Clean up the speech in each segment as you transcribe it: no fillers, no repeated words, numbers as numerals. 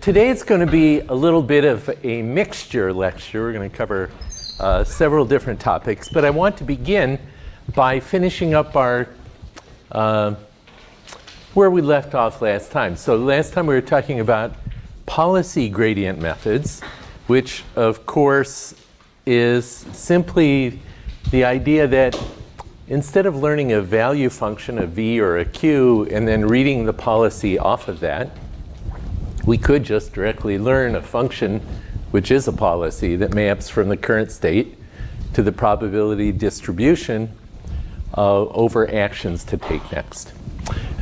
Today it's going to be a little bit of a mixture lecture. We're going to cover several different topics, but I want to begin by finishing up our where we left off last time. So last time we were talking about policy gradient methods, which of course is simply the idea that instead of learning a value function, a v or a q, and then reading the policy off of that, we could just directly learn a function which is a policy that maps from the current state to the probability distribution over actions to take next.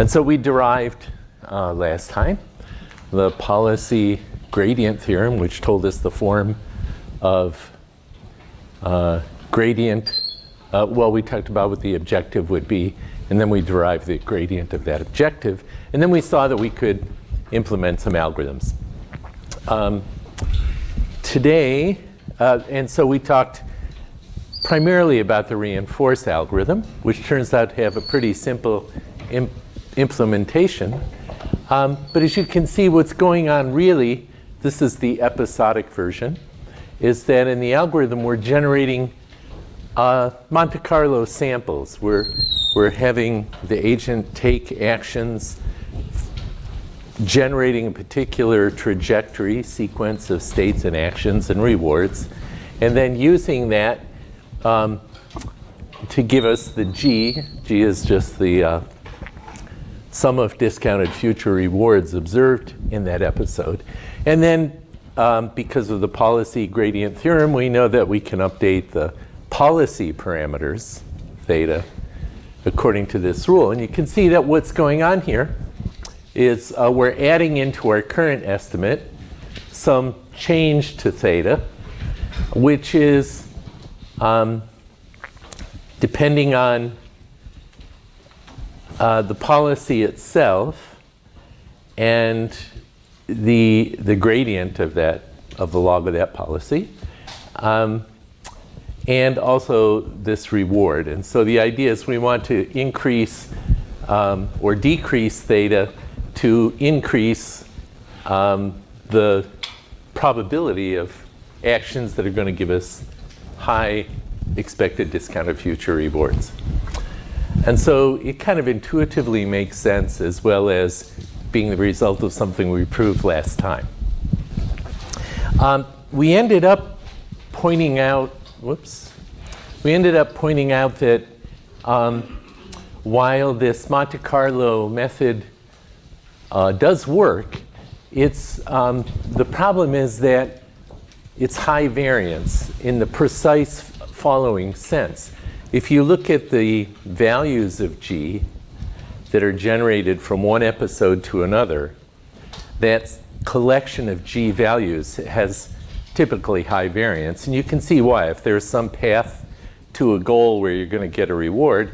And so we derived last time the policy gradient theorem, which told us the form of gradient. Well, we talked about what the objective would be, and then we derived the gradient of that objective. And then we saw that we could implement some algorithms. Today, and so we talked primarily about the reinforced algorithm, which turns out to have a pretty simple implementation. But as you can see, what's going on really, this is the episodic version, is that in the algorithm we're generating Monte Carlo samples. We're having the agent take actions, generating a particular trajectory sequence of states and actions and rewards, and then using that to give us the G. G is just the sum of discounted future rewards observed in that episode. And then because of the policy gradient theorem, we know that we can update the policy parameters, theta, according to this rule. And you can see that what's going on here is we're adding into our current estimate some change to theta, which is depending on the policy itself and the gradient of that, of the log of that policy, and also this reward. And so the idea is we want to increase or decrease theta to increase the probability of actions that are going to give us high expected discounted future rewards. And so it kind of intuitively makes sense, as well as being the result of something we proved last time. We ended up pointing out, that while this Monte Carlo method does work, it's the problem is that it's high variance in the precise following sense. If you look at the values of G that are generated from one episode to another, that collection of G values has typically high variance. And you can see why. If there's some path to a goal where you're going to get a reward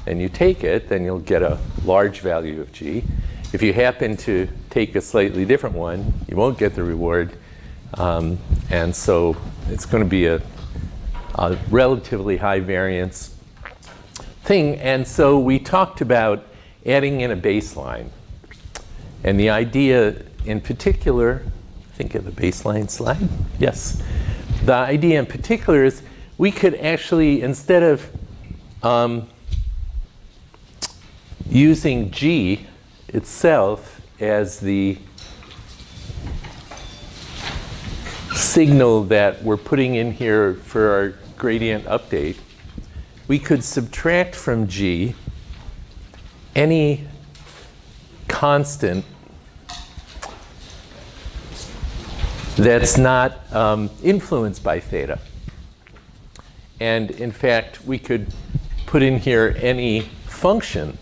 and you take it, then you'll get a large value of G. If you happen to take a slightly different one, you won't get the reward. And so it's going to be a relatively high variance thing. And so we talked about adding in a baseline. And the idea in particular, think of the baseline slide. Yes. The idea in particular is we could actually, instead of using G itself as the signal that we're putting in here for our gradient update, we could subtract from G any constant that's not influenced by theta. And in fact, we could put in here any function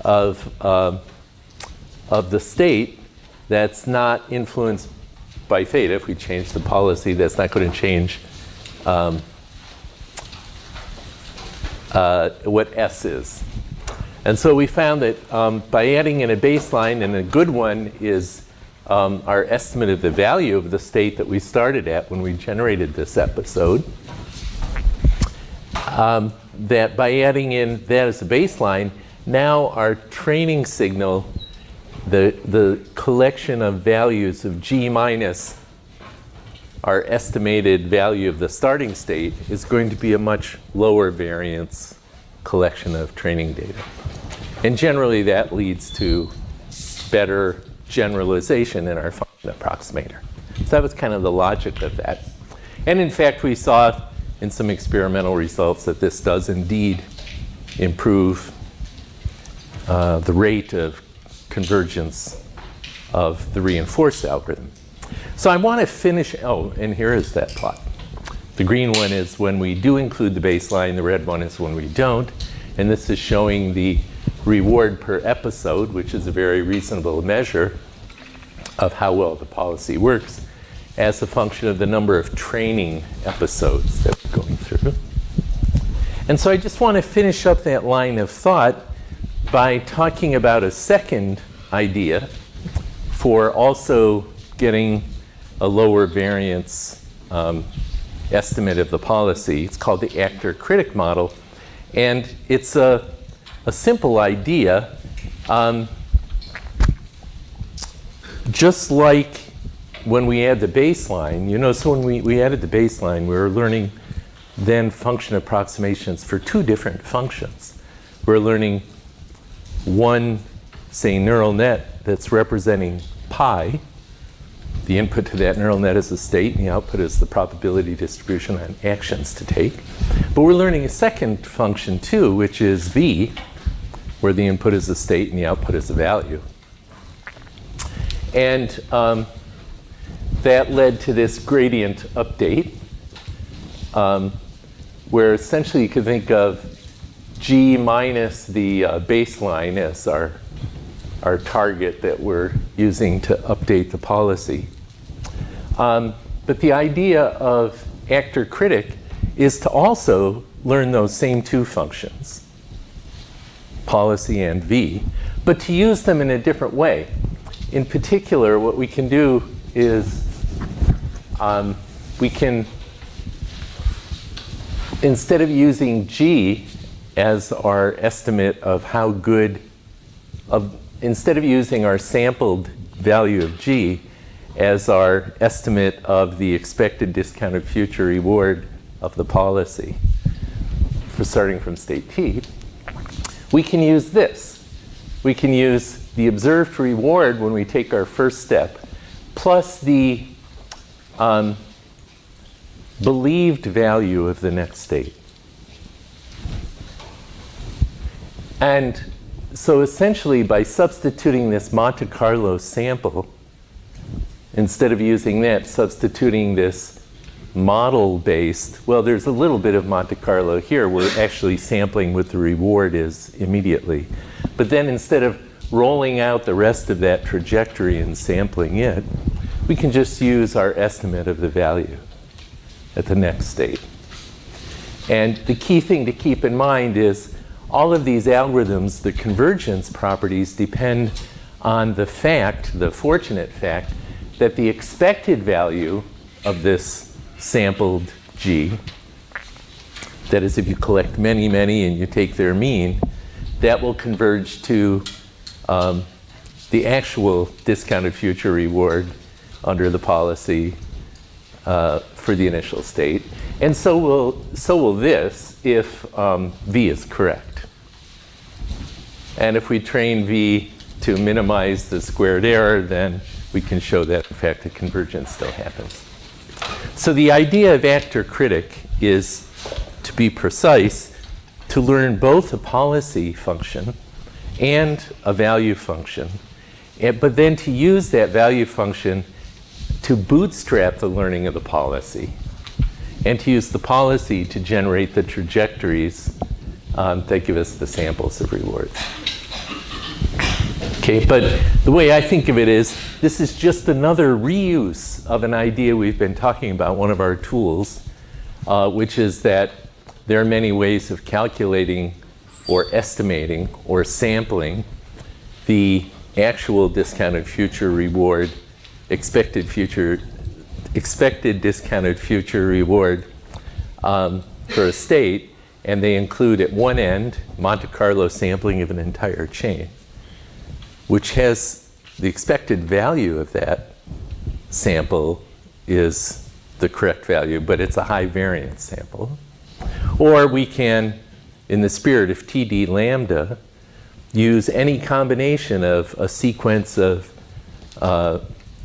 of the state that's not influenced by theta. If we change the policy, that's not going to change what S is. And so we found that by adding in a baseline, and a good one is our estimate of the value of the state that we started at when we generated this episode, that by adding in that as a baseline, now our training signal the collection of values of G minus our estimated value of the starting state is going to be a much lower variance collection of training data. And generally that leads to better generalization in our function approximator. So that was kind of the logic of that. And in fact, we saw in some experimental results that this does indeed improve the rate of convergence of the reinforced algorithm. So I want to finish, oh, and here is that plot. The green one is when we do include the baseline, the red one is when we don't. And this is showing the reward per episode, which is a very reasonable measure of how well the policy works as a function of the number of training episodes that we're going through. And so I just want to finish up that line of thought by talking about a second idea for also getting a lower variance estimate of the policy. It's called the actor-critic model. And it's a simple idea. Just like when we add the baseline, you know, so when we added the baseline, we were learning then function approximations for two different functions. We're learning one, say, neural net that's representing pi. The input to that neural net is a state, and the output is the probability distribution on actions to take. But we're learning a second function, too, which is v, where the input is a state and the output is a value. And that led to this gradient update, where essentially you could think of G minus the baseline as our target that we're using to update the policy. But the idea of actor-critic is to also learn those same two functions, policy and v, but to use them in a different way. In particular, what we can do is we can, instead of using G as our estimate of how good, instead of using our sampled value of G as our estimate of the expected discounted future reward of the policy for starting from state t, we can use this. We can use the observed reward when we take our first step, plus the believed value of the next state. And so essentially, by substituting this Monte Carlo sample, instead of using that, substituting this model-based, well, there's a little bit of Monte Carlo here. We're actually sampling what the reward is immediately. But then instead of rolling out the rest of that trajectory and sampling it, we can just use our estimate of the value at the next state. And the key thing to keep in mind is all of these algorithms, the convergence properties, depend on the fact, the fortunate fact, that the expected value of this sampled G, that is, if you collect many, many and you take their mean, that will converge to the actual discounted future reward under the policy for the initial state. And so will this if v is correct. And if we train v to minimize the squared error, then we can show that, in fact, the convergence still happens. So the idea of actor-critic is, to be precise, to learn both a policy function and a value function, but then to use that value function to bootstrap the learning of the policy, and to use the policy to generate the trajectories that give us the samples of rewards. Okay, but the way I think of it is, this is just another reuse of an idea we've been talking about, one of our tools, which is that there are many ways of calculating or estimating or sampling the actual discounted future reward, expected discounted future reward for a state, and they include at one end Monte Carlo sampling of an entire chain, which has the expected value of that sample is the correct value, but it's a high variance sample. Or we can, in the spirit of TD lambda, use any combination of a sequence of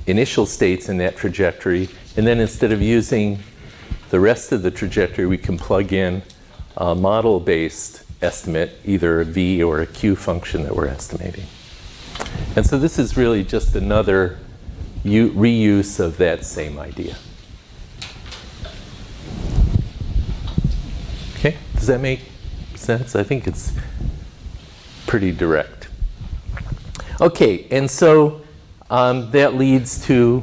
initial states in that trajectory, and then instead of using the rest of the trajectory, we can plug in a model-based estimate, either a V or a Q function that we're estimating. And so this is really just another reuse of that same idea. Okay, does that make sense? I think it's pretty direct. Okay, and so that leads to,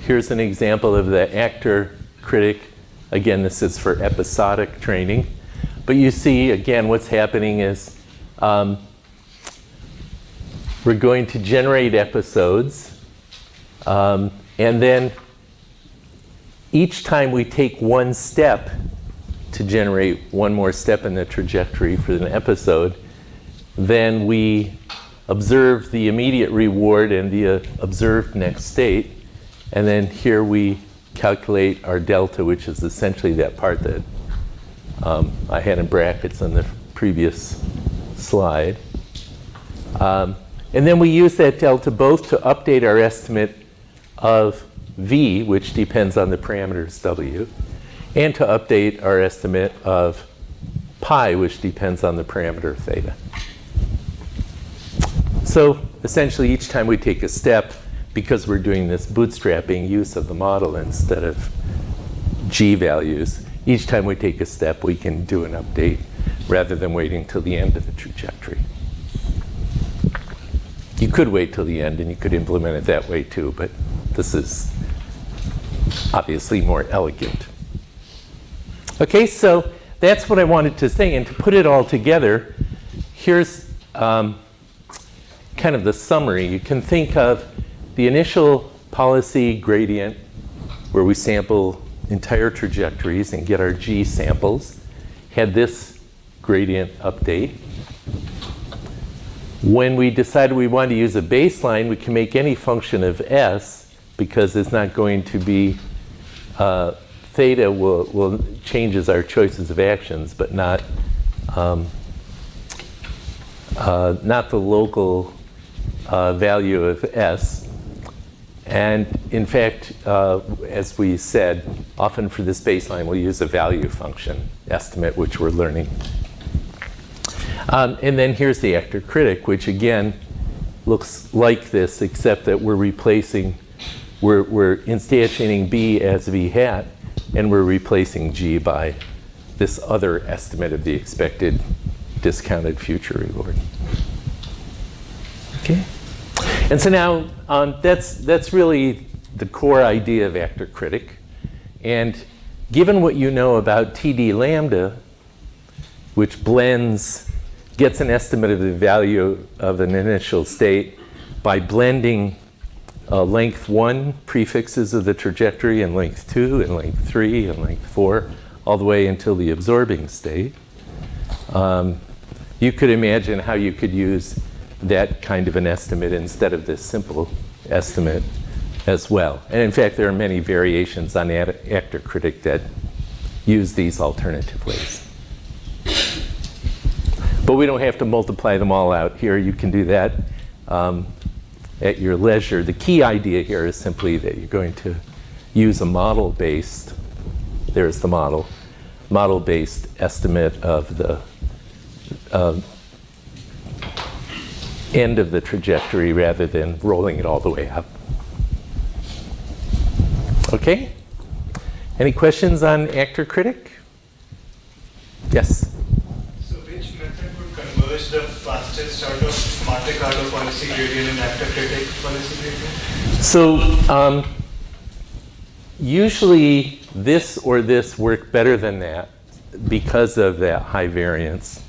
here's an example of the actor-critic. Again, this is for episodic training. But you see, again, what's happening is we're going to generate episodes. And then each time we take one step to generate one more step in the trajectory for an episode, then we observe the immediate reward and the observed next state. And then here we calculate our delta, which is essentially that part that I had in brackets on the previous slide. And then we use that delta both to update our estimate of V, which depends on the parameters W, and to update our estimate of pi, which depends on the parameter theta. So essentially, each time we take a step, because we're doing this bootstrapping use of the model instead of G values, each time we take a step, we can do an update rather than waiting till the end of the trajectory. You could wait till the end, and you could implement it that way too, but this is obviously more elegant. Okay, so that's what I wanted to say. And to put it all together, here's kind of the summary. You can think of the initial policy gradient, where we sample entire trajectories and get our G samples, had this gradient update. When we decided we wanted to use a baseline, we can make any function of S, because it's not going to be theta will changes our choices of actions, but not the local value of S. And in fact, as we said, often for this baseline, we'll use a value function estimate, which we're learning. And then here's the actor-critic, which again looks like this, except that we're replacing, we're instantiating B as V hat, and we're replacing G by this other estimate of the expected discounted future reward. Okay? And so now that's really the core idea of actor-critic. And given what you know about TD lambda, which gets an estimate of the value of an initial state by blending length 1 prefixes of the trajectory and length 2 and length 3 and length 4 all the way until the absorbing state. You could imagine how you could use that kind of an estimate instead of this simple estimate as well. And in fact, there are many variations on actor-critic that use these alternative ways. But we don't have to multiply them all out here. You can do that at your leisure. The key idea here is simply that you're going to use a model-based, there's the model-based estimate of the end of the trajectory rather than rolling it all the way up. Okay? Any questions on actor-critic? Yes? So which method would converge the fastest out of Monte Carlo policy gradient and actor-critic policy gradient? So usually this or this work better than that because of that high variance.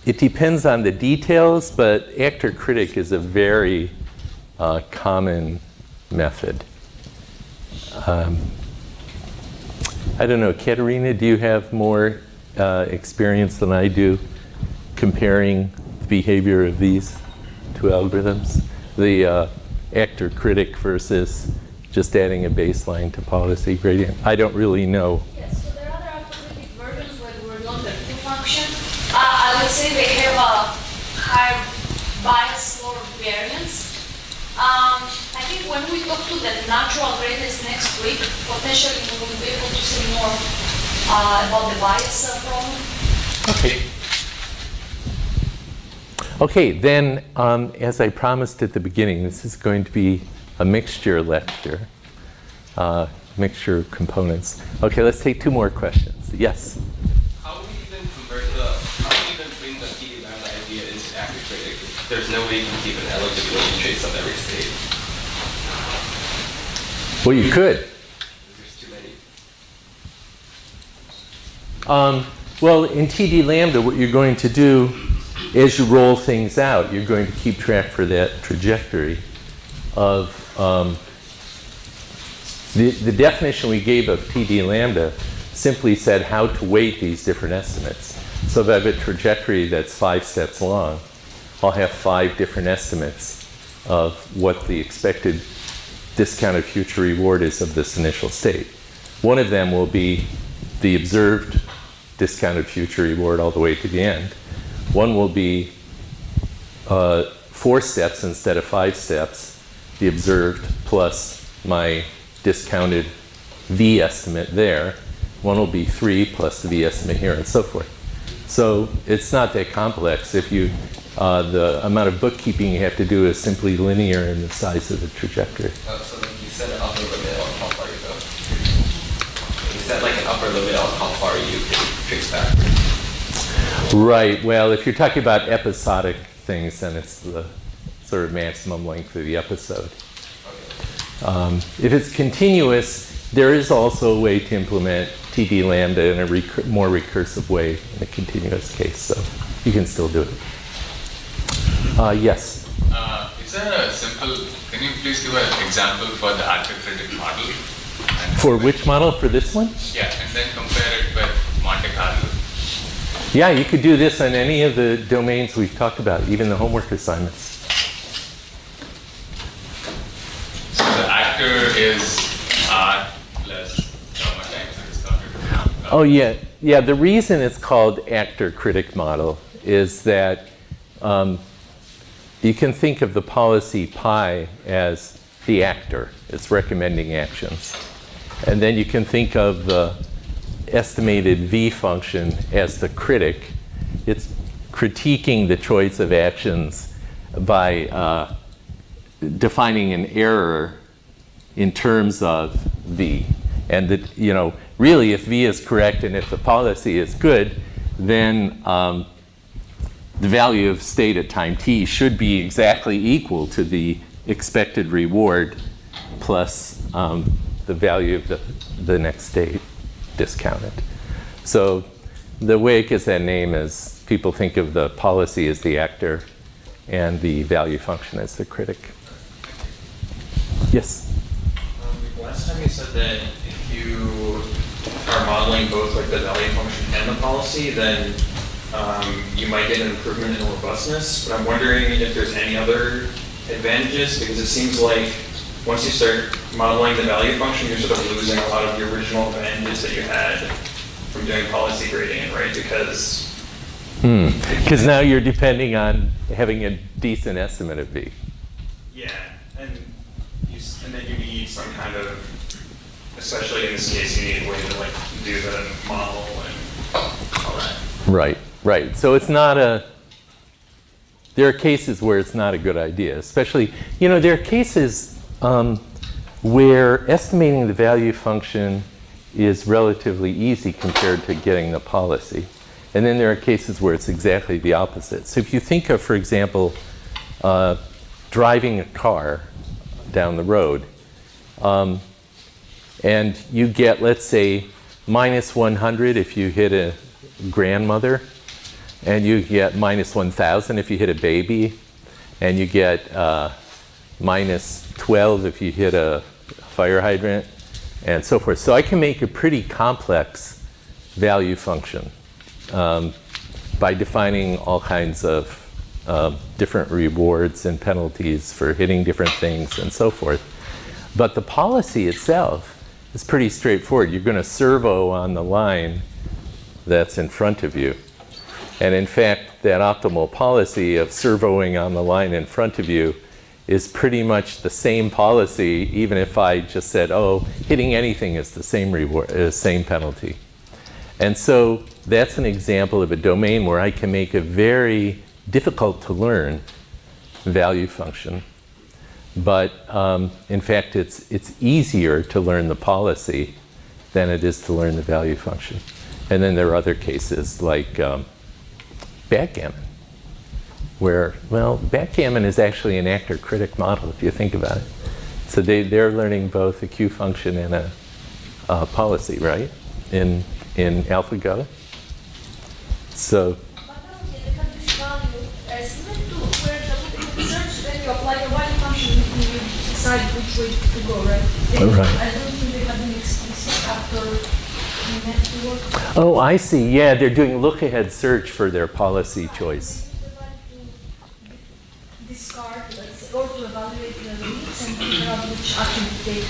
It depends on the details, but actor-critic is a very common method. I don't know, Katerina, do you have more experience than I do comparing the behavior of these two algorithms, the actor-critic versus just adding a baseline to policy gradient? I don't really know. Yes, so there are other algorithmic versions where we're not the true function. I would say they have a higher bias, lower variance. I think when we talk to the natural gradients next week, potentially we will be able to see more about the bias problem. Okay. Okay, then, as I promised at the beginning, this is going to be a mixture lecture, mixture of components. Okay, let's take two more questions. Yes? How do we even bring the TD lambda idea into active critic? There's no way you can keep an eligibility trace of every state. Well, you could. There's too many. Well, in TD lambda, what you're going to do as you roll things out, you're going to keep track for that trajectory of the definition we gave of TD lambda simply said how to weight these different estimates. So if I have a trajectory that's 5 steps long, I'll have 5 different estimates of what the expected discounted future reward is of this initial state. One of them will be the observed discounted future reward all the way to the end. One will be 4 steps instead of 5 steps, the observed plus my discounted V estimate there. One will be 3 plus the V estimate here, and so forth. So it's not that complex. If you, the amount of bookkeeping you have to do is simply linear in the size of the trajectory. So then you set an upper limit on how far you go. You set like an upper limit on how far you can trace back. Right. Well, if you're talking about episodic things, then it's the sort of maximum length of the episode. If it's continuous, there is also a way to implement TD lambda in a more recursive way in a continuous case, so you can still do it. Yes? Is there a simple, can you please give an example for the actor-critic model? And For which model? For this one? yeah, and then compare it with Monte Carlo. Yeah, you could do this on any of the domains we've talked about, even the homework assignments. So the actor is R plus gamma times the discounted. Oh, yeah. Yeah, the reason it's called actor-critic model is that you can think of the policy pi as the actor. It's recommending actions. And then you can think of the estimated V function as the critic. It's critiquing the choice of actions by defining an error in terms of V. And that, you know, really, if V is correct and if the policy is good, then the value of state at time t should be exactly equal to the expected reward plus the value of the next state discounted. So the way it gets that name is people think of the policy as the actor and the value function as the critic. Yes? Last time you said that if you are modeling both like the value function and the policy, then you might get an improvement in robustness. But I'm wondering if there's any other advantages, because it seems like once you start modeling the value function, you're sort of losing a lot of the original advantages that you had from doing policy gradient, right? Because now you're depending on having a decent estimate of V. yeah, and then you need some kind of, especially in this case, you need a way to like do the model and all that. Right, right. So it's not there are cases where it's not a good idea, especially, you know, there are cases where estimating the value function is relatively easy compared to getting the policy. And then there are cases where it's exactly the opposite. So if you think of, for example, driving a car down the road, and you get, let's say, minus 100 if you hit a grandmother, and you get minus 1,000 if you hit a baby, and you get minus 12 if you hit a fire hydrant, and so forth. So I can make a pretty complex value function by defining all kinds of different rewards and penalties for hitting different things and so forth. But the policy itself is pretty straightforward. You're going to servo on the line that's in front of you. And in fact, that optimal policy of servoing on the line in front of you is pretty much the same policy, even if I just said, oh, hitting anything is the same reward, same penalty. And so that's an example of a domain where I can make a very difficult to learn value function. But in fact, it's easier to learn the policy than it is to learn the value function. And then there are other cases like backgammon, where, well, backgammon is actually an actor-critic model, if you think about it. So they're learning both a Q function and a policy, right, in AlphaGo. So But now they have this value estimate to where the search, then you apply the value function and you decide which way to go, right? Right. I don't think they have been explicit after network. oh, I see. Yeah, they're doing look-ahead search for their policy choice. Discard, let's say, or to evaluate the leads and figure out which action to take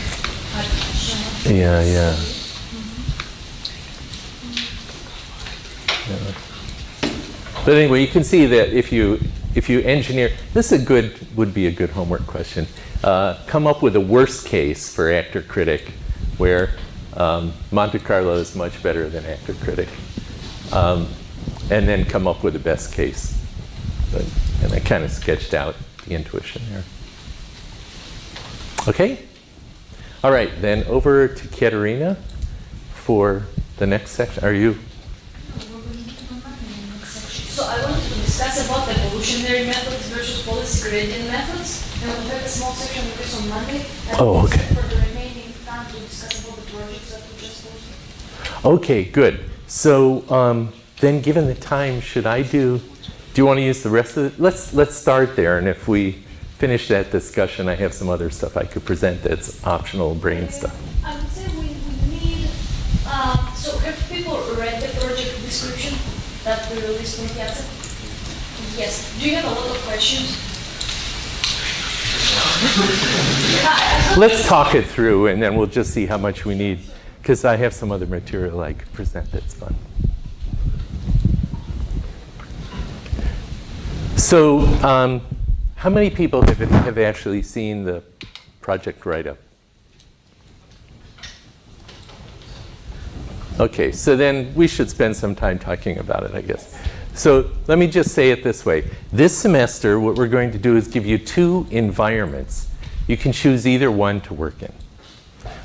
action. Yeah, yeah. But anyway, you can see that if you engineer, this would be a good homework question. Come up with a worst case for actor-critic, where Monte Carlo is much better than actor-critic, and then come up with a best case. And I kind of sketched out the intuition there. Okay? All right, then over to Katerina for the next section. Are you? So I wanted to discuss about evolutionary methods versus policy gradient methods, and we'll have a small section of this on Monday. And Oh, okay. For the remaining time to discuss about the projects that we just posted. Okay, good. So then given the time, do you want to use the rest of it? Let's start there, and if we finish that discussion, I have some other stuff I could present that's optional brain stuff. I would say we need, so have people read the project description that we released on Piazza? Yes. Do you have a lot of questions? Let's talk it through, and then we'll just see how much we need, because I have some other material I could present that's fun. So how many people have actually seen the project write-up? Okay, so then we should spend some time talking about it, I guess. So let me just say it this way. This semester, what we're going to do is give you 2 environments. You can choose either one to work in.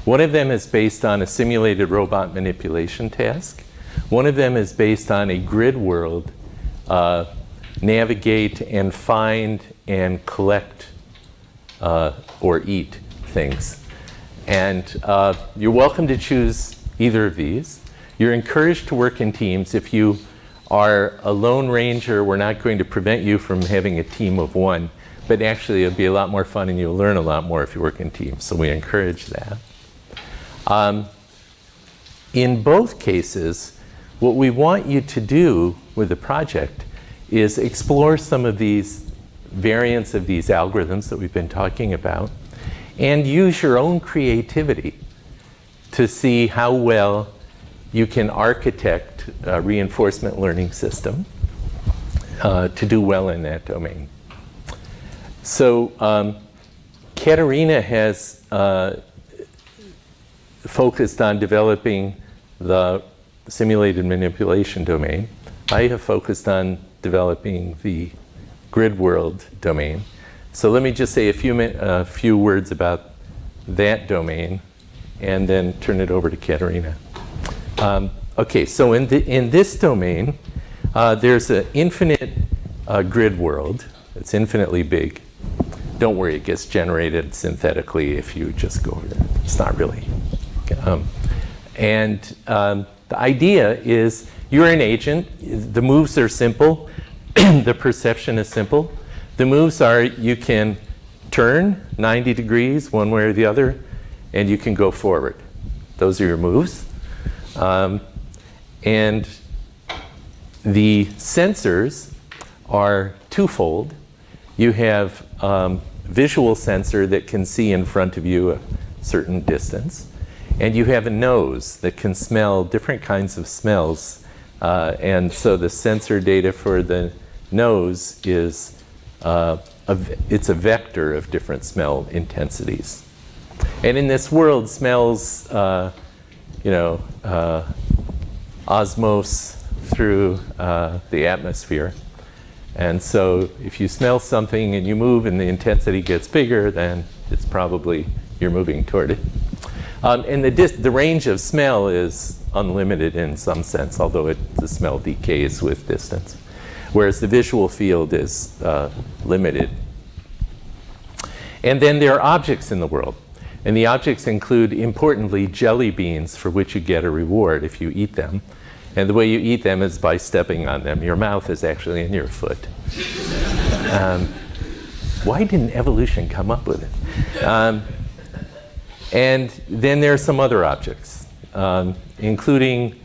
One of them is based on a simulated robot manipulation task. One of them is based on a grid world, navigate and find and collect or eat things. And you're welcome to choose either of these. You're encouraged to work in teams. If you are a lone ranger, we're not going to prevent you from having a team of 1, but actually it'll be a lot more fun and you'll learn a lot more if you work in teams, so we encourage that. In both cases, what we want you to do with the project is explore some of these variants of these algorithms that we've been talking about and use your own creativity to see how well you can architect a reinforcement learning system to do well in that domain. So Katerina has focused on developing the simulated manipulation domain. I have focused on developing the grid world domain. So let me just say a few words about that domain and then turn it over to Katerina. Okay, so in this domain, there's an infinite grid world. It's infinitely big. Don't worry, it gets generated synthetically if you just go over there. It's not really. The idea is you're an agent. The moves are simple. The perception is simple. The moves are you can turn 90 degrees one way or the other, and you can go forward. Those are your moves. And The sensors are twofold. You have visual sensor that can see in front of you a certain distance, and you have a nose that can smell different kinds of smells. And so the sensor data for the nose is it's a vector of different smell intensities. And in this world, smells, osmose through the atmosphere. And so if you smell something and you move and the intensity gets bigger, then it's probably you're moving toward it. And the range of smell is unlimited in some sense, although the smell decays with distance, whereas the visual field is limited. And then there are objects in the world. And the objects include, importantly, jelly beans for which you get a reward if you eat them. And the way you eat them is by stepping on them. Your mouth is actually in your foot. Why didn't evolution come up with it? And then there are some other objects, including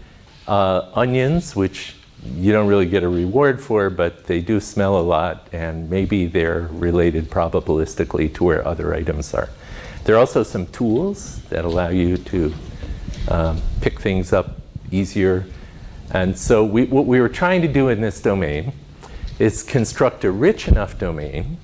onions, which you don't really get a reward for, but they do smell a lot, and maybe they're related probabilistically to where other items are. There are also some tools that allow you to pick things up easier. And so what we were trying to do in this domain is construct a rich enough domain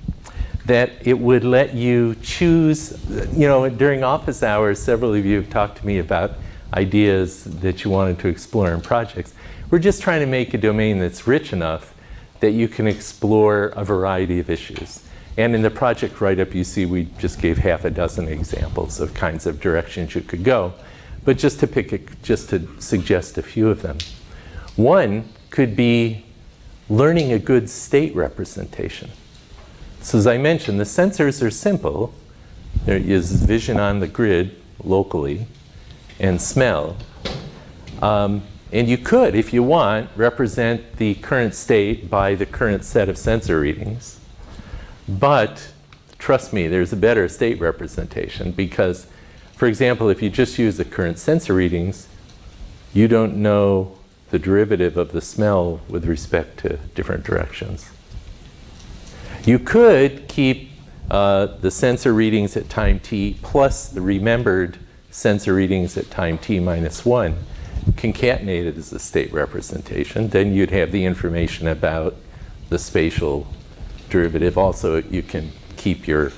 that it would let you choose, during office hours, several of you have talked to me about ideas that you wanted to explore in projects. We're just trying to make a domain that's rich enough that you can explore a variety of issues. And in the project write-up, you see we just gave half a dozen examples of kinds of directions you could go. But just to suggest a few of them. One could be learning a good state representation. So as I mentioned, the sensors are simple. There is vision on the grid locally and smell. And you could, if you want, represent the current state by the current set of sensor readings. But trust me, there's a better state representation because, for example, if you just use the current sensor readings, you don't know the derivative of the smell with respect to different directions. You could keep the sensor readings at time t plus the remembered sensor readings at time t minus 1 concatenated as a state representation. Then you'd have the information about the spatial derivative. Also, you can keep your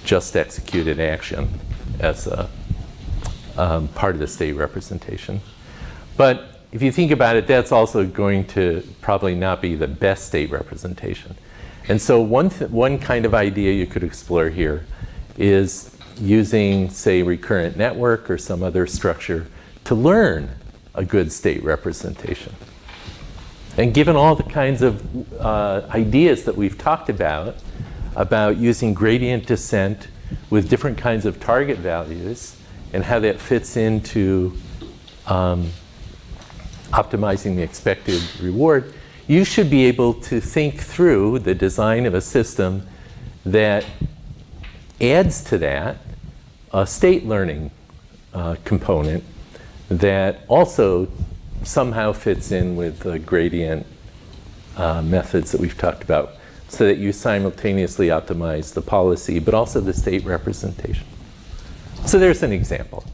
just executed action as a part of the state representation. But if you think about it, that's also going to probably not be the best state representation. And so one kind of idea you could explore here is using, say, recurrent network or some other structure to learn a good state representation. And given all the kinds of ideas that we've talked about using gradient descent with different kinds of target values and how that fits into optimizing the expected reward, you should be able to think through the design of a system that adds to that a state learning component that also somehow fits in with the gradient methods that we've talked about, so that you simultaneously optimize the policy but also the state representation. So there's an example.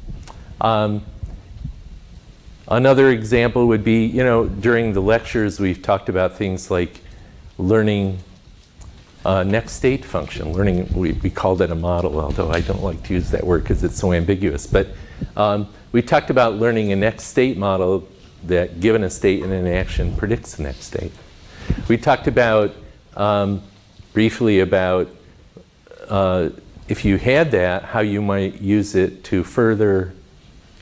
Another example would be, during the lectures we've talked about things like learning next state function. Learning, we called it a model, although I don't like to use that word because it's so ambiguous. But we talked about learning a next state model that, given a state and an action, predicts the next state. We talked about, briefly about if you had that, how you might use it to further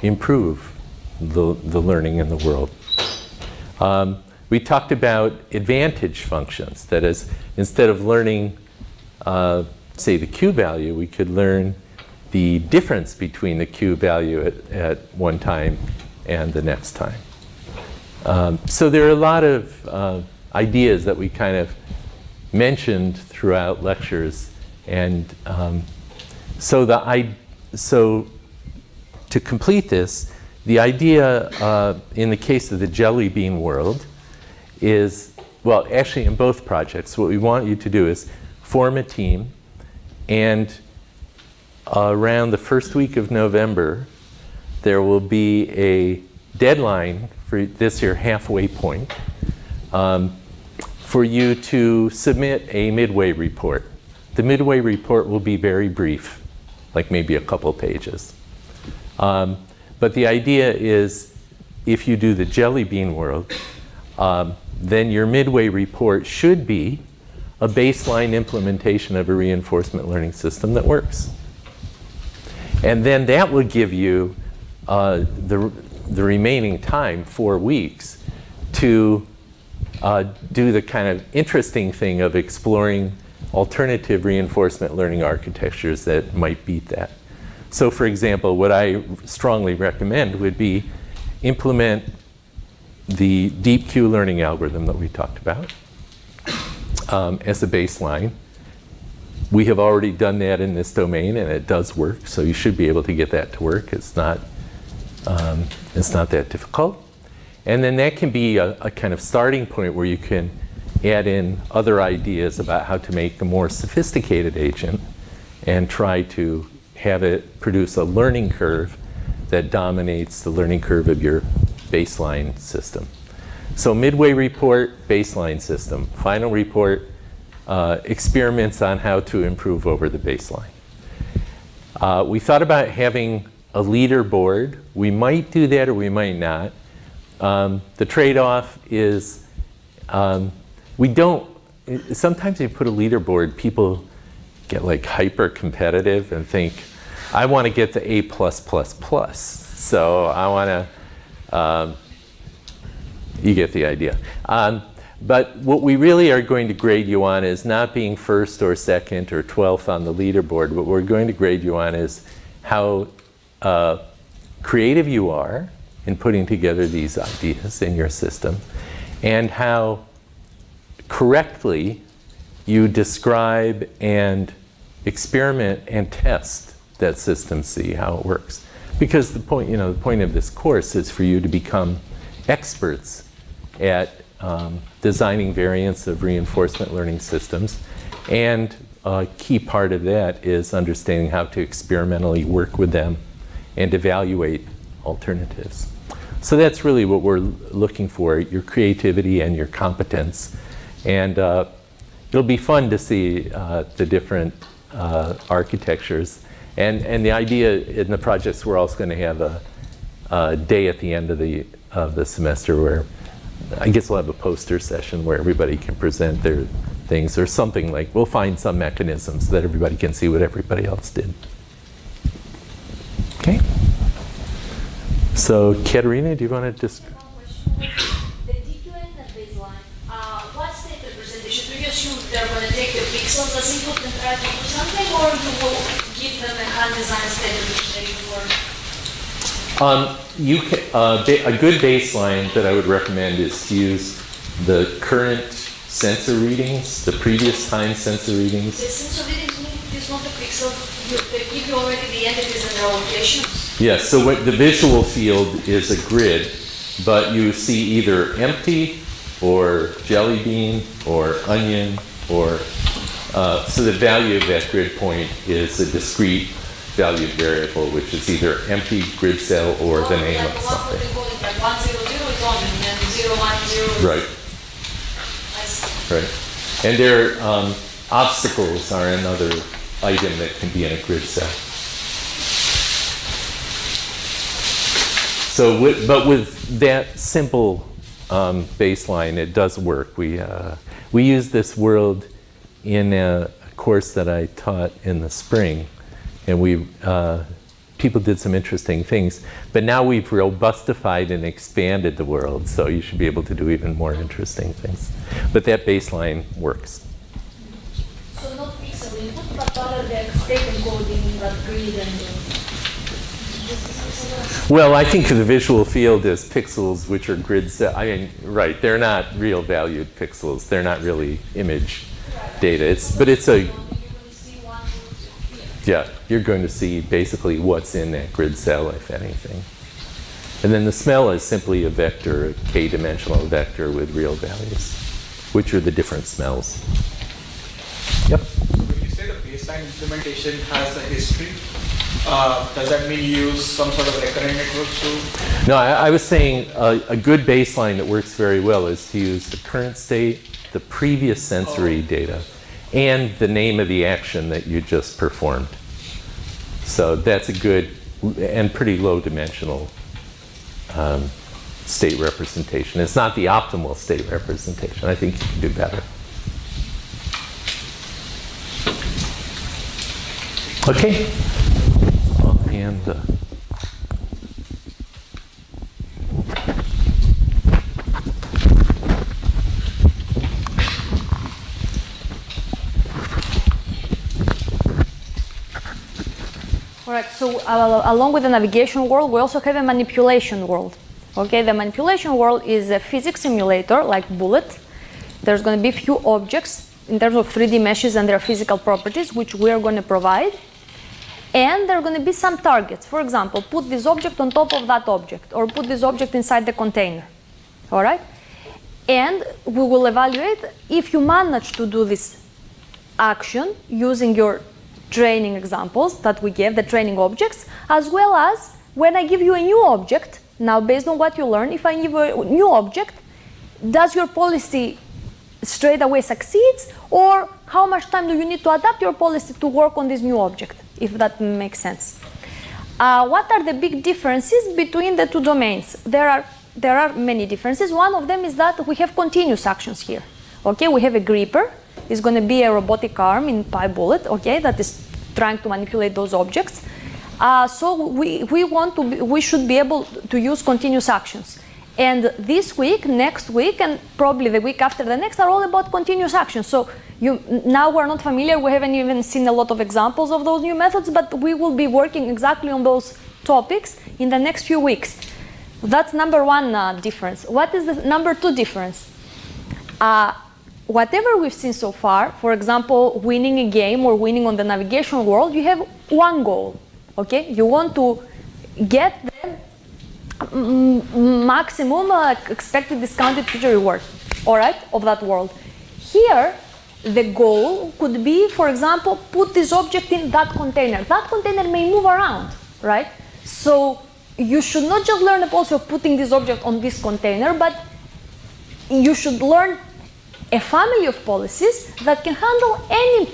improve the learning in the world. We talked about advantage functions. That is, instead of learning, say, the Q value, we could learn the difference between the Q value at one time and the next time. So there are a lot of ideas that we kind of mentioned throughout lectures. And so to complete this, the idea in the case of the jelly bean world is, well, actually in both projects, what we want you to do is form a team, and around the first week of November, there will be a deadline for this year halfway point for you to submit a midway report. The midway report will be very brief, like maybe a couple pages. But the idea is, if you do the Jelly Bean world, then your midway report should be a baseline implementation of a reinforcement learning system that works. And then that will give you the remaining time, 4 weeks, to do the kind of interesting thing of exploring alternative reinforcement learning architectures that might beat that. So for example, what I strongly recommend would be implement the deep Q learning algorithm that we talked about as a baseline. We have already done that in this domain, and it does work, so you should be able to get that to work. It's not that difficult. And then that can be a kind of starting point where you can add in other ideas about how to make a more sophisticated agent and try to have it produce a learning curve that dominates the learning curve of your baseline system. So midway report, baseline system. Final report, experiments on how to improve over the baseline. We thought about having a leaderboard. We might do that or we might not. The trade-off is we don't, sometimes you put a leaderboard, people get like hyper competitive and think, I want to get the A+++. So I want to, you get the idea. But what we really are going to grade you on is not being first or second or 12th on the leaderboard. What we're going to grade you on is how creative you are in putting together these ideas in your system, and how correctly you describe and experiment and test that system, see how it works. Because the point, the point of this course is for you to become experts at designing variants of reinforcement learning systems. And a key part of that is understanding how to experimentally work with them and evaluate alternatives. So that's really what we're looking for, your creativity and your competence. And it'll be fun to see the different architectures. And the idea in the projects, we're also going to have a day at the end of the semester where I guess we'll have a poster session where everybody can present their things or something like, we'll find some mechanisms that everybody can see what everybody else did. Okay? So, Katerina, do you want to just? One question. The DQ and the baseline, what's the representation? Do you assume they're going to take the pixels as input and try to do something, or you will give them a hand design state which they work? You can, a good baseline that I would recommend is to use the current sensor readings, the previous time sensor readings. The sensor readings is not a pixel. They give you already the entities and their locations. Yes, so what the visual field is a grid, but you see either empty or jelly bean or onion or, so the value of that grid point is a discrete valued variable, which is either empty grid cell or the name of something. Like 100 is onion and 010 is. Right. I see. Right. And their obstacles are another item that can be in a grid cell. So, but with that simple baseline, it does work. We use this world in a course that I taught in the spring, and people did some interesting things. But now we've robustified and expanded the world, so you should be able to do even more interesting things. But that baseline works. So not pixel input, but rather the state encoding that grid and Well, I think the visual field is pixels, which are grid cell. I mean, right? They're not real valued pixels. They're not really image data. But it's a. Yeah, you're going to see basically what's in that grid cell, if anything. And then the smell is simply a vector, a k-dimensional vector with real values, which are the different smells. Yep. So when you say the baseline implementation has a history, does that mean you use some sort of recurrent networks to? No, I was saying a good baseline that works very well is to use the current state, the previous sensory data, and the name of the action that you just performed. So that's a good and pretty low dimensional state representation. It's not the optimal state representation. I think you can do better. Okay. And All right, so along with the navigation world, we also have a manipulation world. Okay, the manipulation world is a physics simulator like Bullet. There's going to be few objects in terms of 3D meshes and their physical properties, which we are going to provide. And there are going to be some targets. For example, put this object on top of that object, or put this object inside the container. All right? And we will evaluate if you manage to do this action using your training examples that we gave, the training objects, as well as when I give you a new object. Now, based on what you learn, if I give you a new object, does your policy straight away succeeds, or how much time do you need to adapt your policy to work on this new object, if that makes sense? What are the big differences between the two domains? There are many differences. One of them is that we have continuous actions here. Okay, we have a gripper. It's going to be a robotic arm in PyBullet, okay, that is trying to manipulate those objects. So we should be able to use continuous actions. And this week, next week, and probably the week after the next are all about continuous actions. So now we're not familiar, we haven't even seen a lot of examples of those new methods, but we will be working exactly on those topics in the next few weeks. That's number one difference. What is the number two difference? Whatever we've seen so far, for example, winning a game or winning on the navigation world, you have one goal, okay? You want to get the maximum expected discounted future reward, all right, of that world. Here, the goal could be, for example, put this object in that container. That container may move around, right? So you should not just learn the policy of putting this object on this container, but you should learn a family of policies that can handle any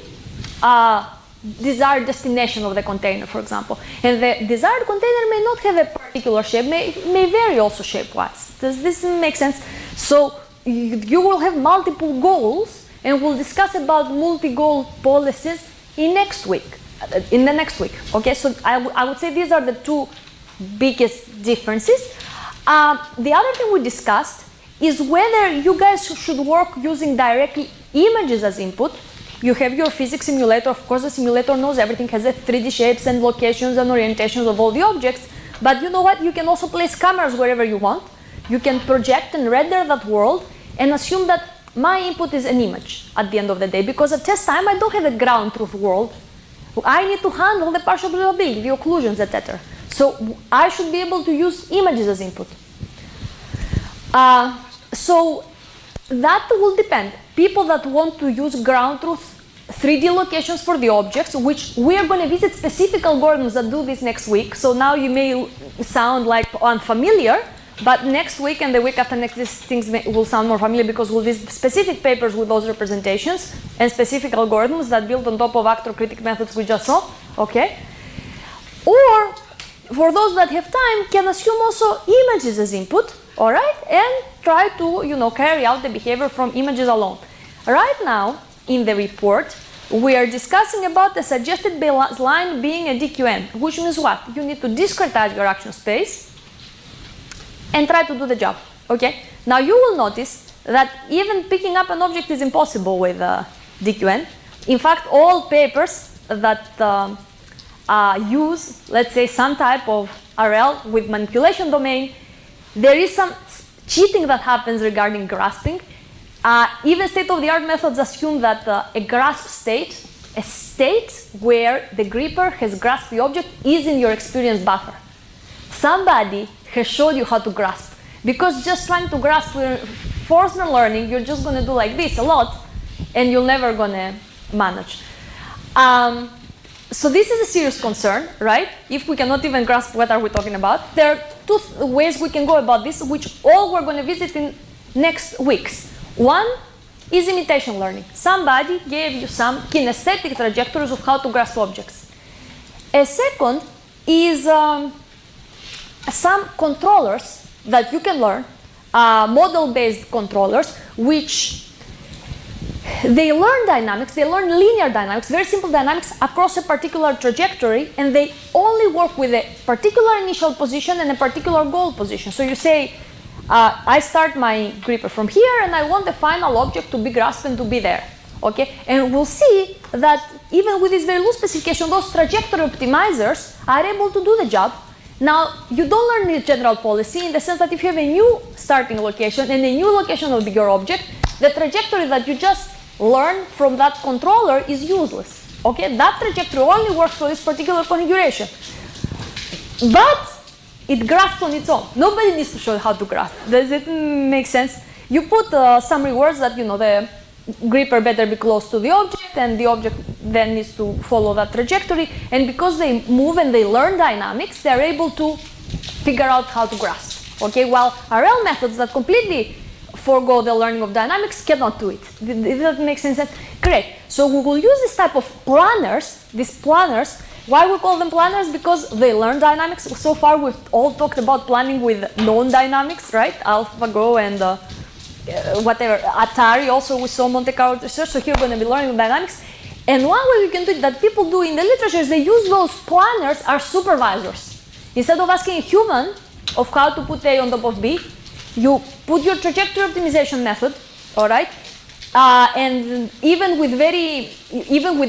desired destination of the container, for example. And the desired container may not have a particular shape, may vary also shape-wise. Does this make sense? So you will have multiple goals, and we'll discuss about multi-goal policies in the next week. Okay, so I would say these are the two biggest differences. The other thing we discussed is whether you guys should work using directly images as input. You have your physics simulator. Of course, the simulator knows everything, has a 3D shapes and locations and orientations of all the objects. But you know what? You can also place cameras wherever you want. You can project and render that world and assume that my input is an image at the end of the day. Because at test time, I don't have a ground truth world. I need to handle the partial probability, the occlusions, etc. So I should be able to use images as input. So that will depend. People that want to use ground truth 3D locations for the objects, which we are going to visit specific algorithms that do this next week. So now you may sound like unfamiliar, but next week and the week after next, these things will sound more familiar because we'll visit specific papers with those representations and specific algorithms that build on top of actor-critic methods we just saw, okay? Or for those that have time, can assume also images as input, all right? And try to, carry out the behavior from images alone. Right now, in the report, we are discussing about the suggested baseline being a DQN, which means what? You need to discretize your action space and try to do the job, okay? Now you will notice that even picking up an object is impossible with DQN. In fact, all papers that use, let's say, some type of RL with manipulation domain, there is some cheating that happens regarding grasping. Even state-of-the-art methods assume that a grasp state, a state where the gripper has grasped the object, is in your experience buffer. Somebody has showed you how to grasp. Because just trying to grasp reinforcement learning, you're just going to do like this a lot, and you're never going to manage. So this is a serious concern, right? If we cannot even grasp what are we talking about. There are two ways we can go about this, which all we're going to visit in next weeks. One is imitation learning. Somebody gave you some kinesthetic trajectories of how to grasp objects. A second is some controllers that you can learn, model-based controllers, which they learn dynamics, they learn linear dynamics, very simple dynamics across a particular trajectory, and they only work with a particular initial position and a particular goal position. So you say, I start my gripper from here, and I want the final object to be grasped and to be there. Okay, and we'll see that even with this very loose specification, those trajectory optimizers are able to do the job. Now, you don't learn the general policy in the sense that if you have a new starting location and a new location of your object, the trajectory that you just learn from that controller is useless. Okay, that trajectory only works for this particular configuration. But it grasps on its own. Nobody needs to show how to grasp. Does it make sense? You put some rewards that, you know, the gripper better be close to the object, and the object then needs to follow that trajectory. And because they move and they learn dynamics, they're able to figure out how to grasp. Okay, while RL methods that completely forego the learning of dynamics cannot do it. Does that make sense? Great. So we will use this type of planners, these planners. Why we call them planners? Because they learn dynamics. So far we've all talked about planning with known dynamics, right? AlphaGo and whatever, Atari, also we saw Monte Carlo research, so here we're going to be learning dynamics. And one way we can do it that people do in the literature is they use those planners as supervisors. Instead of asking a human of how to put A on top of B, you put your trajectory optimization method, all right? And even with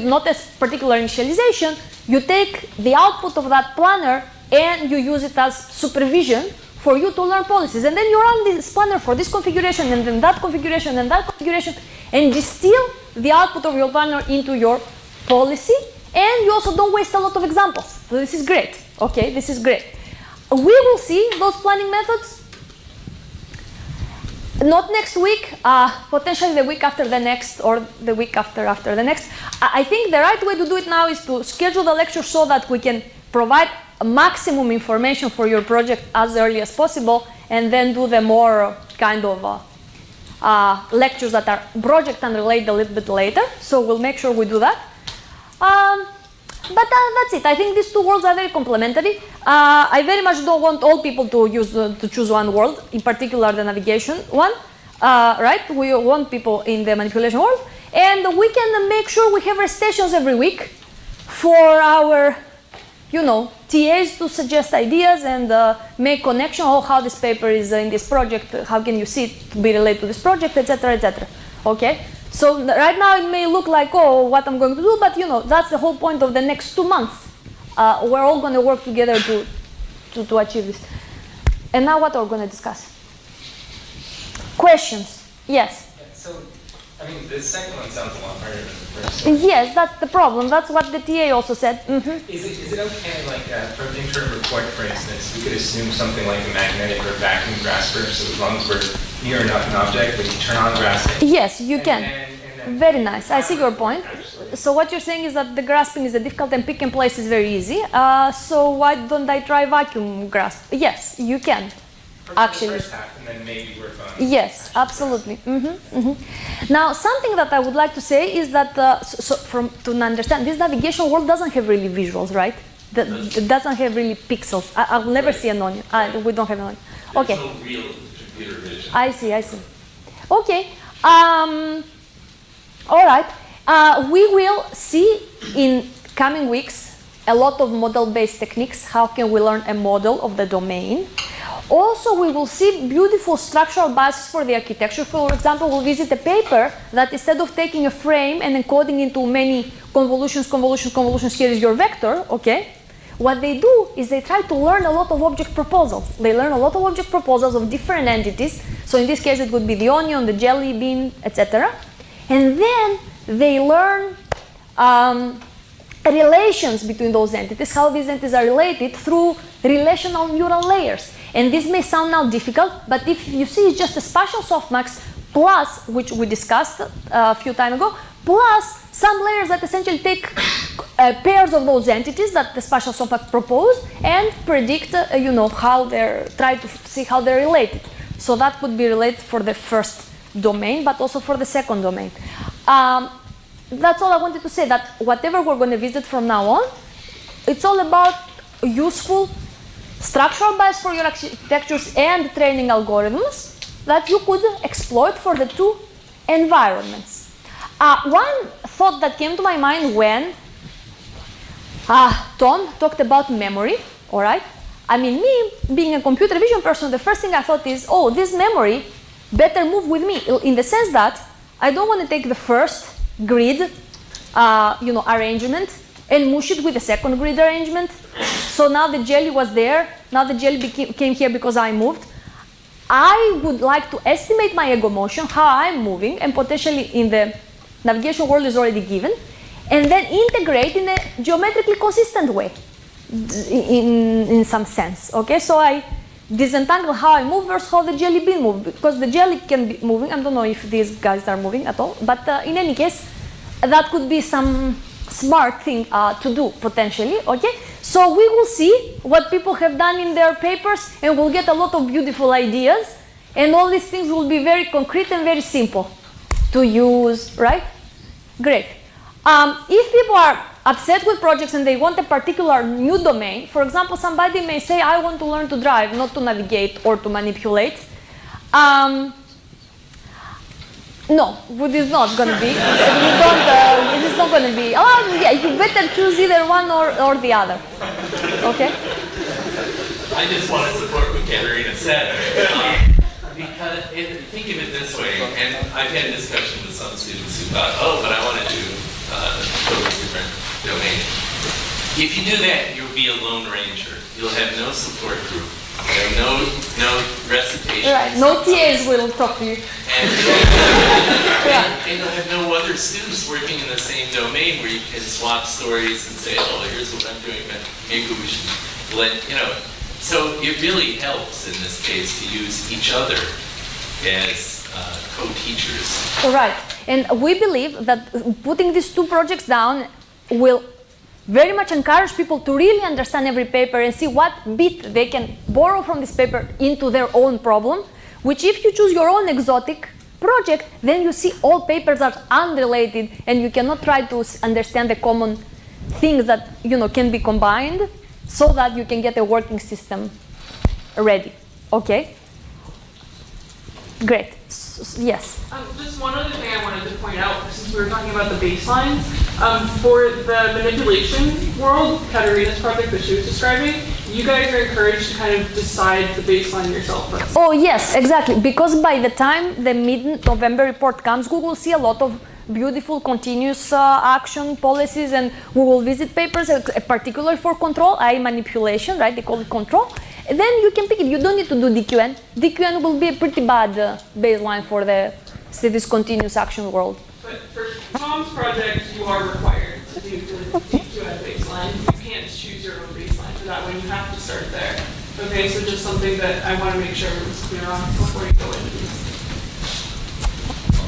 not a particular initialization, you take the output of that planner and you use it as supervision for you to learn policies. And then you run this planner for this configuration and then that configuration and that configuration and distill the output of your planner into your policy. And you also don't waste a lot of examples. So this is great. Okay, this is great. We will see those planning methods not next week, potentially the week after the next or the week after the next. I think the right way to do it now is to schedule the lecture so that we can provide maximum information for your project as early as possible, and then do the more kind of lectures that are project unrelated a little bit later. So we'll make sure we do that. But that's it. I think these two worlds are very complementary. I very much don't want all people to choose one world, in particular the navigation one, right? We want people in the manipulation world, and we can make sure we have recitations every week for our, you know, TAs to suggest ideas and make connection. Oh, how this paper is in this project, how can you see it to be related to this project, etc., etc. Okay? So right now it may look like, oh, what I'm going to do, but you know, that's the whole point of the next 2 months. We're all going to work together to achieve this. And now what are we going to discuss? Questions? Yes? So, I mean, the second one sounds a lot harder than the first. Yes, that's the problem. That's what the TA also said. Mm-hmm. Is it okay, like, for an interim report, for instance, we could assume something like a magnetic or vacuum grasper, so as long as we're near enough an object, we can turn on grasping? Yes, you can. Very nice. I see your point. So what you're saying is that the grasping is difficult and pick and place is very easy. So why don't I try vacuum grasp? Yes, you can. Actually. First half, and then maybe work on. Yes, absolutely. Mm-hmm, mm-hmm. Now, something that I would like to say is that to understand, this navigation world doesn't have really visuals, right? It doesn't have really pixels. I'll never see an onion. We don't have an onion. Okay. There's no real computer vision. I see. Okay. All right. We will see in coming weeks a lot of model-based techniques. How can we learn a model of the domain? Also, we will see beautiful structural biases for the architecture. For example, we'll visit a paper that instead of taking a frame and encoding into many convolutions, here is your vector, okay? What they do is they try to learn a lot of object proposals. They learn a lot of object proposals of different entities. So in this case, it would be the onion, the jelly bean, etc. And then they learn relations between those entities, how these entities are related through relational neural layers. And this may sound now difficult, but if you see it's just a spatial softmax plus, which we discussed a few times ago, plus some layers that essentially take pairs of those entities that the spatial softmax proposed and predict, how try to see how they're related. So that would be related for the first domain, but also for the second domain. That's all I wanted to say, that whatever we're going to visit from now on, it's all about useful structural bias for your architectures and training algorithms that you could exploit for the two environments. One thought that came to my mind when Tom talked about memory, all right? I mean, me, being a computer vision person, the first thing I thought is, oh, this memory better move with me, in the sense that I don't want to take the first grid arrangement and mush it with the second grid arrangement. So now the jelly was there, now the jelly came here because I moved. I would like to estimate my ego motion, how I'm moving, and potentially in the navigation world is already given, and then integrate in a geometrically consistent way, in some sense, okay? So I disentangle how I move versus how the jelly bean moves, because the jelly can be moving. I don't know if these guys are moving at all, but in any case, that could be some smart thing to do, potentially, okay? So we will see what people have done in their papers, and we'll get a lot of beautiful ideas, and all these things will be very concrete and very simple to use, right? Great. If people are upset with projects and they want a particular new domain, for example, somebody may say, I want to learn to drive, not to navigate or to manipulate. No, it is not going to be. It is not going to be. Oh, yeah, you better choose either one or the other. Okay? I just want to support what Katerina said. Because think of it this way, and I've had discussions with some students who thought, oh, but I want to do a totally different domain. If you do that, you'll be a lone ranger. You'll have no support group. No recitation. Right, no TAs will talk to you. And you'll have no other students working in the same domain where you can swap stories and say, oh, here's what I'm doing, but maybe we should So it really helps in this case to use each other as co-teachers. Right, and we believe that putting these two projects down will very much encourage people to really understand every paper and see what bit they can borrow from this paper into their own problem, which if you choose your own exotic project, then you see all papers are unrelated and you cannot try to understand the common things that can be combined so that you can get a working system ready. Okay? Great. Yes? Just one other thing I wanted to point out, since we were talking about the baselines. For the manipulation world, Katerina's project that she was describing, you guys are encouraged to kind of decide the baseline yourself first. Oh, yes, exactly. Because by the time the mid-November report comes, we will see a lot of beautiful continuous action policies, and we will visit papers, particularly for control, i.e. manipulation, right? They call it control. And then you can pick it. You don't need to do DQN. DQN will be a pretty bad baseline for this continuous action world. But for Tom's project, you are required to do the DQN baseline. You can't choose your own baseline for that one. You have to start there. Okay, so just something that I want to make sure everyone's clear on before you go into this.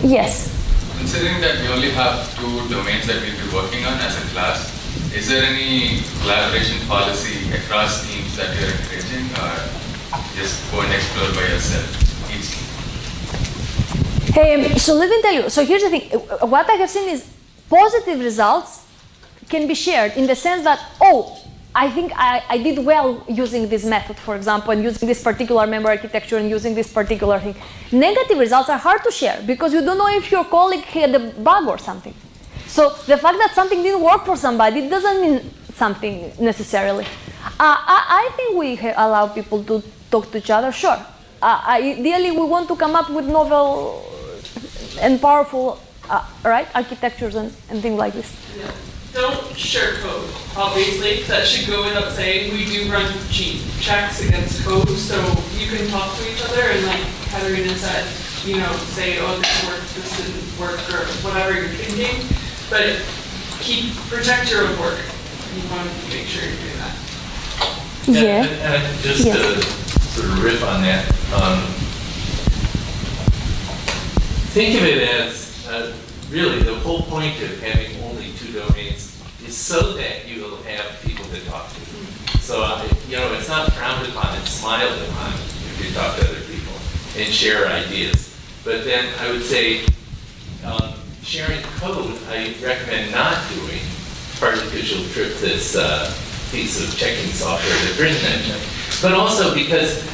Yes. Considering that we only have two domains that we'll be working on as a class, is there any collaboration policy across teams that you're encouraging, or just go and explore by yourself, each team? Hey, so let me tell you. So here's the thing. What I have seen is positive results can be shared in the sense that, oh, I think I did well using this method, for example, and using this particular memory architecture and using this particular thing. Negative results are hard to share because you don't know if your colleague had a bug or something. So the fact that something didn't work for somebody doesn't mean something necessarily. I think we allow people to talk to each other, sure. Ideally, we want to come up with novel and powerful architectures and things like this. Yeah. Don't share code, obviously. That should go without saying. We do run cheat checks against code, so you can talk to each other and, like Katerina said, say, oh, this worked, this didn't work, or whatever you're thinking. But protect your own work. You want to make sure you do that. Yeah. And just Yes. to sort of riff on that, think of it as really the whole point of having only 2 domains is so that you'll have people to talk to. So, it's not frowned upon, it's smiled upon if you talk to other people and share ideas. But then I would say, sharing code, I recommend not doing, partly because you'll trip this piece of checking software that Bryn mentioned, but also because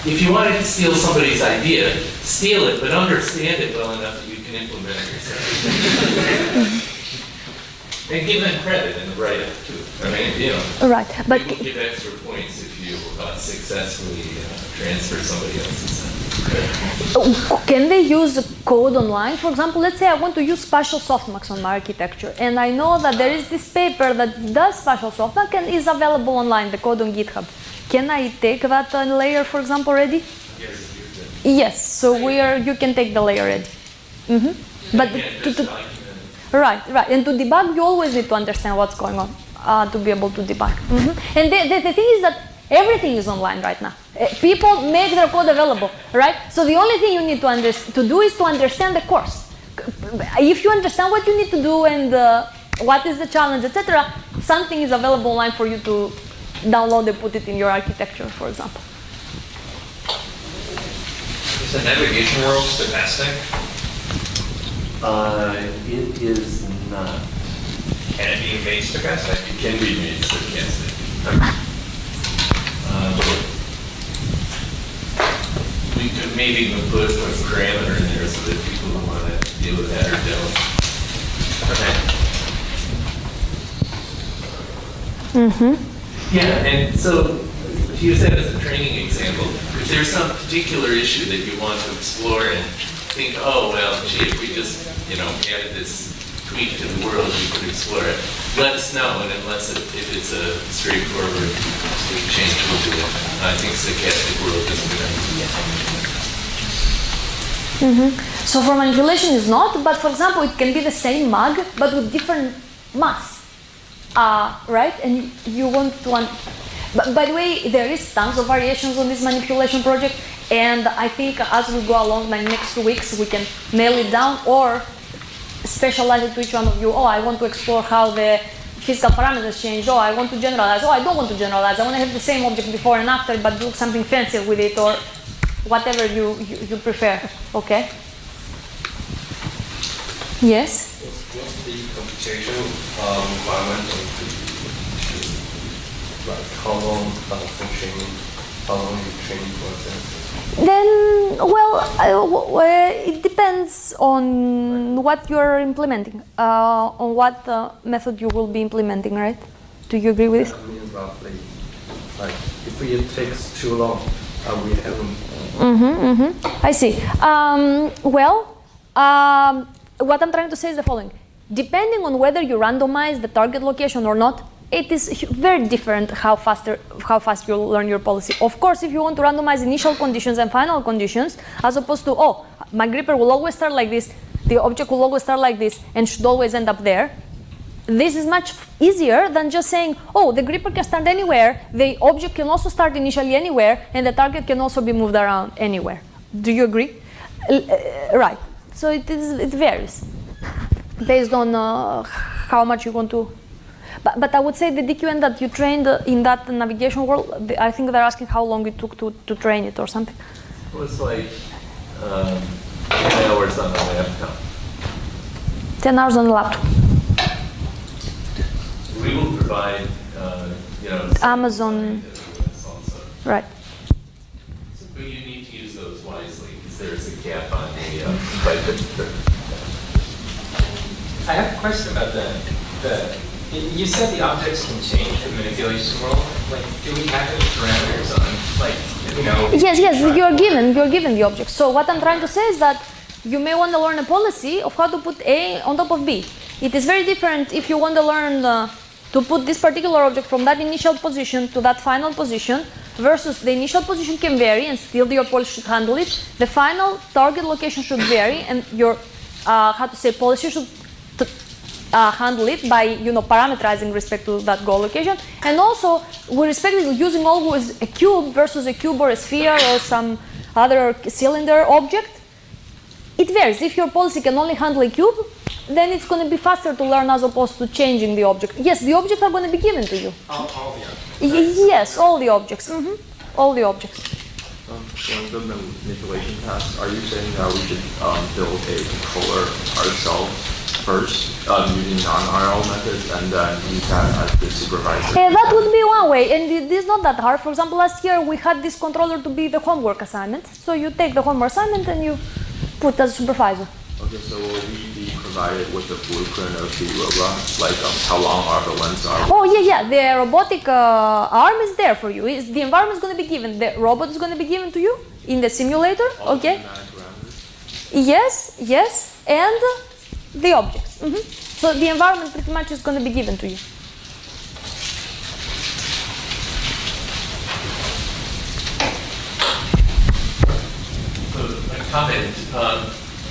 if you wanted to steal somebody's idea, steal it, but understand it well enough that you can implement it yourself. And give them credit in the write-up too. I mean, Right, but you will give extra points if you successfully transfer somebody else's credit. can they use code online? For example, let's say I want to use spatial softmax on my architecture, and I know that there is this paper that does spatial softmax and is available online, the code on GitHub. Can I take that layer, for example, already? Yes, you can. Yes, so you can take the layer ready. But Again, just document it. Right, and to debug, you always need to understand what's going on to be able to debug. And the thing is that everything is online right now. People make their code available, right? So the only thing you need to do is to understand the course. If you understand what you need to do and what is the challenge, etc., something is available online for you to download and put it in your architecture, for example. Is the navigation world stochastic? It is not. Can it be made stochastic? It can be made stochastic. We could maybe even put a parameter in there so that people who want to deal with that or don't. Yeah, and so to use that as a training example, if there's some particular issue that you want to explore and think, oh, well, gee, if we just, added this tweak to the world, we could explore it. Let us know, and if it's a straightforward change, we'll do it. I think stochastic world is a good idea. So for manipulation is not, but for example, it can be the same mug, but with different mass, right? And you want to, but by the way, there is tons of variations on this manipulation project, and I think as we go along, like next 2 weeks, we can nail it down or specialize it to each one of you. Oh, I want to explore how the physical parameters change. Oh, I want to generalize. Oh, I don't want to generalize. I want to have the same object before and after, but do something fancy with it, or whatever you prefer. Okay? Yes? What's the computation requirement like how long for training, how long you train process? Then, well, it depends on what you're implementing, on what method you will be implementing, right? Do you agree with this? I mean, roughly, like if it takes too long, we haven't. I see. What I'm trying to say is the following. Depending on whether you randomize the target location or not, it is very different how fast you'll learn your policy. Of course, if you want to randomize initial conditions and final conditions, as opposed to, oh, my gripper will always start like this, the object will always start like this, and should always end up there, this is much easier than just saying, oh, the gripper can start anywhere, the object can also start initially anywhere, and the target can also be moved around anywhere. Do you agree? Right. So it varies based on how much you want to. But I would say the DQN that you trained in that navigation world, I think they're asking how long it took to train it or something. It was like 10 hours on the laptop. 10 hours on the laptop. We will provide, Amazon. also. Right. But you need to use those wisely because there's a cap on the byte. I have a question about you said the objects can change in the manipulation world. Like, do we have any parameters on, Yes, you're given the object. So what I'm trying to say is that you may want to learn a policy of how to put A on top of B. It is very different if you want to learn to put this particular object from that initial position to that final position, versus the initial position can vary and still your policy should handle it. The final target location should vary and your, policy should handle it by parameterizing respect to that goal location, and also with respect to using always a cube versus a cube or a sphere or some other cylinder object. It varies. If your policy can only handle a cube, then it's going to be faster to learn as opposed to changing the object. Yes, the objects are going to be given to you. All the objects. Yes, all the objects. All the objects. So in the manipulation task, are you saying that we should build a controller ourselves first using non-RL methods and then use that as the supervisor? That would be one way, and it is not that hard. For example, last year we had this controller to be the homework assignment. So you take the homework assignment and you put as supervisor. Okay, so will we be provided with the blueprint of the robot, like how long are the lengths are? Oh yeah, the robotic arm is there for you. The environment is going to be given. The robot is going to be given to you in the simulator. Okay. Yes, and the objects. So the environment pretty much is going to be given to you. A comment.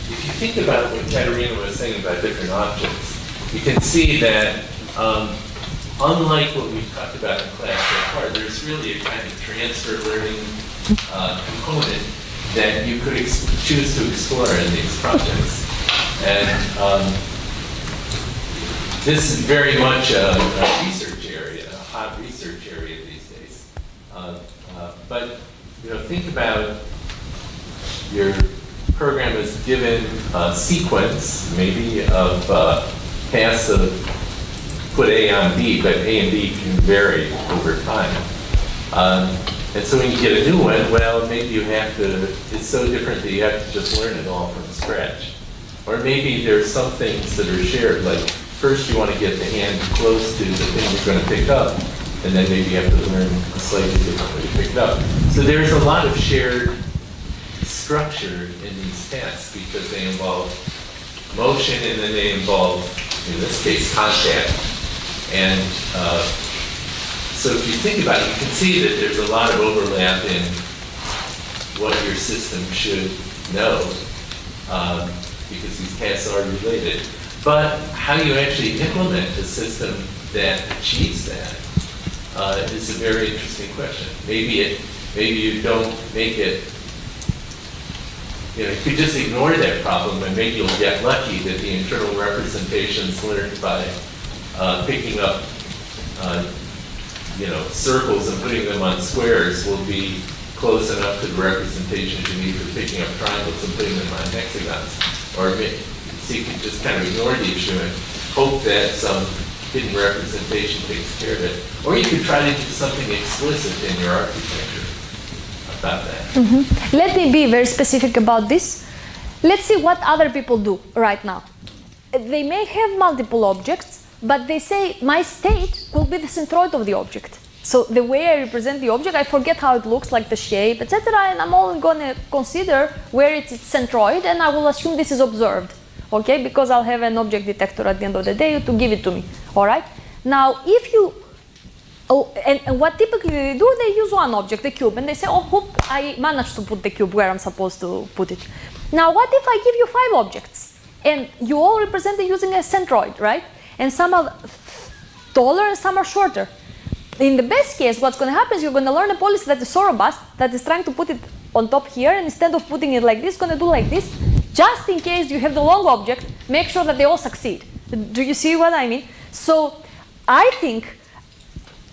If you think about what Katerina was saying about different objects, you can see that unlike what we've talked about in class so far, there's really a kind of transfer learning component that you could choose to explore in these projects. And this is very much a research area, a hot research area these days. But think about your program is given a sequence, maybe, of paths of put A on B, but A and B can vary over time. And so when you get a new one, well, maybe you have to, it's so different that you have to just learn it all from scratch. Or maybe there's some things that are shared, like first you want to get the hand close to the thing you're going to pick up, and then maybe you have to learn a slightly different way to pick it up. So there's a lot of shared structure in these tasks because they involve motion and then they involve, in this case, contact. And so if you think about it, you can see that there's a lot of overlap in what your system should know because these tasks are related. But how you actually implement a system that achieves that is a very interesting question. Maybe you don't make it. You could just ignore that problem and maybe you'll get lucky that the internal representations learned by picking up, circles and putting them on squares will be close enough to the representations you need for picking up triangles and putting them on hexagons. Or so you could just kind of ignore the issue and hope that some hidden representation takes care of it. Or you could try to do something explicit in your architecture about that. Let me be very specific about this. Let's see what other people do right now. They may have multiple objects, but they say my state will be the centroid of the object. So the way I represent the object, I forget how it looks, like the shape, etc. And I'm only going to consider where it's its centroid, and I will assume this is observed, okay? Because I'll have an object detector at the end of the day to give it to me, all right? Now, if you and what typically they do, they use one object, the cube, and they say, oh, whoop, I managed to put the cube where I'm supposed to put it. Now, what if I give you 5 objects, and you all represent it using a centroid, right? And some are taller and some are shorter. In the best case, what's going to happen is you're going to learn a policy that is so robust that is trying to put it on top here, and instead of putting it like this, it's going to do like this. Just in case you have the long object, make sure that they all succeed. Do you see what I mean? So I think,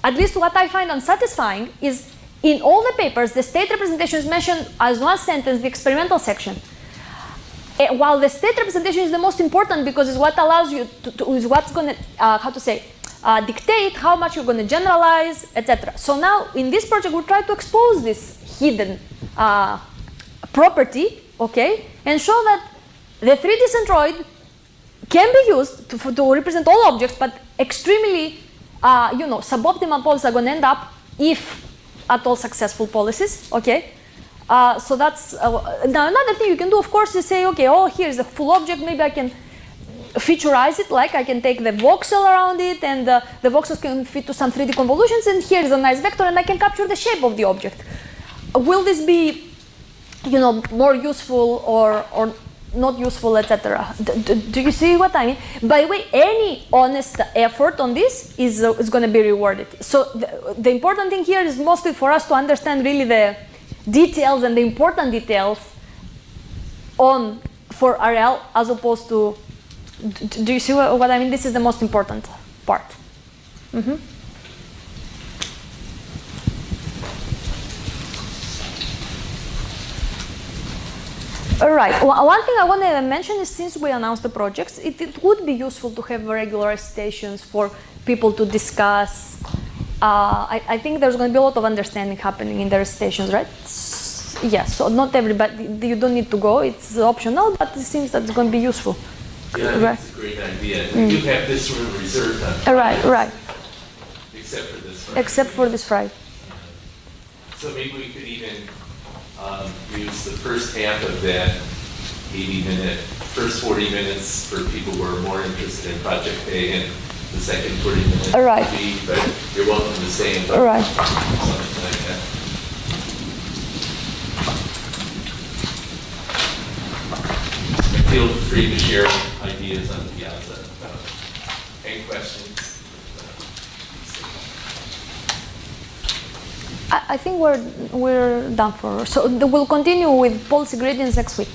at least what I find unsatisfying is in all the papers, the state representation is mentioned as one sentence, the experimental section. While the state representation is the most important because it's what allows you is what's going to, dictate how much you're going to generalize, etc. So now in this project, we try to expose this hidden property, okay, and show that the 3D centroid can be used to represent all objects, but extremely suboptimal policies are going to end up if at all successful policies, okay? So that's, now another thing you can do, of course, is say, okay, oh, here's a full object, maybe I can featureize it, like I can take the voxel around it, and the voxels can fit to some 3D convolutions, and here's a nice vector, and I can capture the shape of the object. Will this be, more useful or not useful, etc. Do you see what I mean? By the way, any honest effort on this is going to be rewarded. So the important thing here is mostly for us to understand really the details and the important details for RL as opposed to, do you see what I mean? This is the most important part. Mm-hmm. All right. One thing I want to mention is since we announced the projects, it would be useful to have regular stations for people to discuss. I think there's going to be a lot of understanding happening in their stations, right? Yes. So not everybody, you don't need to go. It's optional, but it seems that it's going to be useful. Yeah, I think it's a great idea. We do have this room reserved on Right, right. except for this Friday. Except for this Friday. So maybe we could even use the first half of that 80-minute, first 40 minutes for people who are more interested in Project A, and the second 40 minutes All right. B, but you're welcome to stay and All right. something like that. And feel free to share ideas on the piazza. Any questions? I think we're done for. So we'll continue with policy gradients next week.